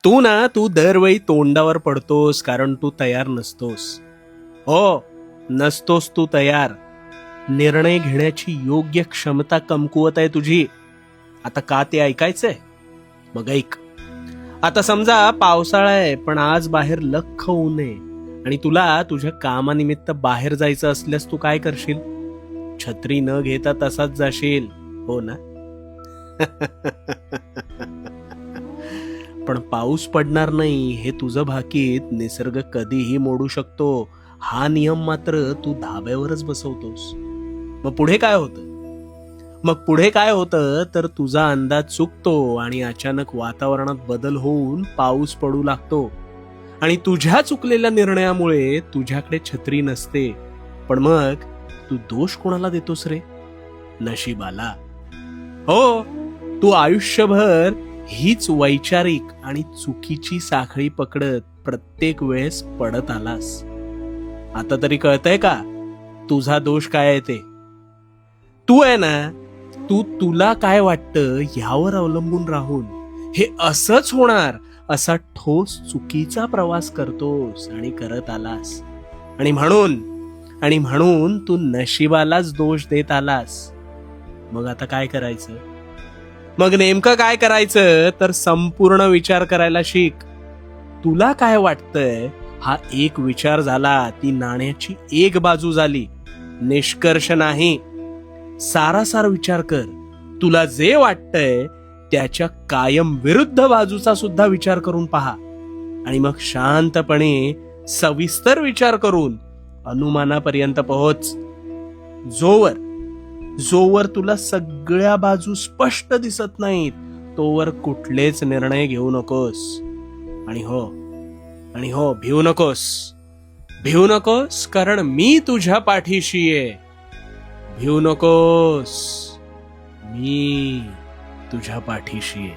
तू दरवेळी तोंडावर पडतोस कारण तू तयार नसतोस. हो, नसतोस तू तयार. निर्णय घेण्याची योग्य क्षमता कमकुवत आहे तुझी. आता का ते ऐकायचंय? मग ऐक. आता समजा पावसाळा आहे पण आज बाहेर लख्ख ऊन आहे आणि तुला तुझ्या कामानिमित्त बाहेर जायचं असल्यास तू काय करशील? छत्री न घेता तसाच जाशील, हो ना? पण पाऊस पडणार नाही हे तुझं भाकीत निसर्ग कधीही मोडू शकतो, हा नियम मात्र तू धाब्यावरच बसवतोस. मग पुढे काय होतं तर तुझा अंदाज चुकतो आणि अचानक वातावरणात बदल होऊन पाऊस पडू लागतो आणि तुझ्या चुकलेल्या निर्णयामुळे तुझ्याकडे छत्री नसते. पण मग तू दोष कोणाला देतोस रे? नशिबाला. हो, तू आयुष्यभर हीच वैचारिक आणि चुकीची साखळी पकडत प्रत्येक वेळेस पडत आलास. आता तरी कळतंय का तुझा दोष काय आहे ते? तू आहे ना, तुला काय वाटतं ह्यावर अवलंबून राहून हे असंच होणार असा ठोस चुकीचा प्रवास करतोस आणि करत आलास. आणि म्हणून तू नशिबालाच दोष देत आलास. मग आता काय करायचं? मग नेमकं काय करायचं तर संपूर्ण विचार करायला शिक. तुला काय वाटतंय हा एक विचार झाला, ती नाण्याची एक बाजू झाली. निष्कर्ष नाही, सारासार विचार कर. तुला जे वाटतंय त्याच्या कायम विरुद्ध बाजूचा सुद्धा विचार करून पहा आणि मग शांतपणे सविस्तर विचार करून अनुमानापर्यंत पोहोच. जोवर तुला सगळ्या बाजू स्पष्ट दिसत नाहीत तोवर कुठलेच निर्णय घेऊ नकोस. आणि हो, भिवू नकोस कारण मी तुझ्या पाठीशी आहे. भिवू नकोस, मी तुझ्या पाठीशी आहे.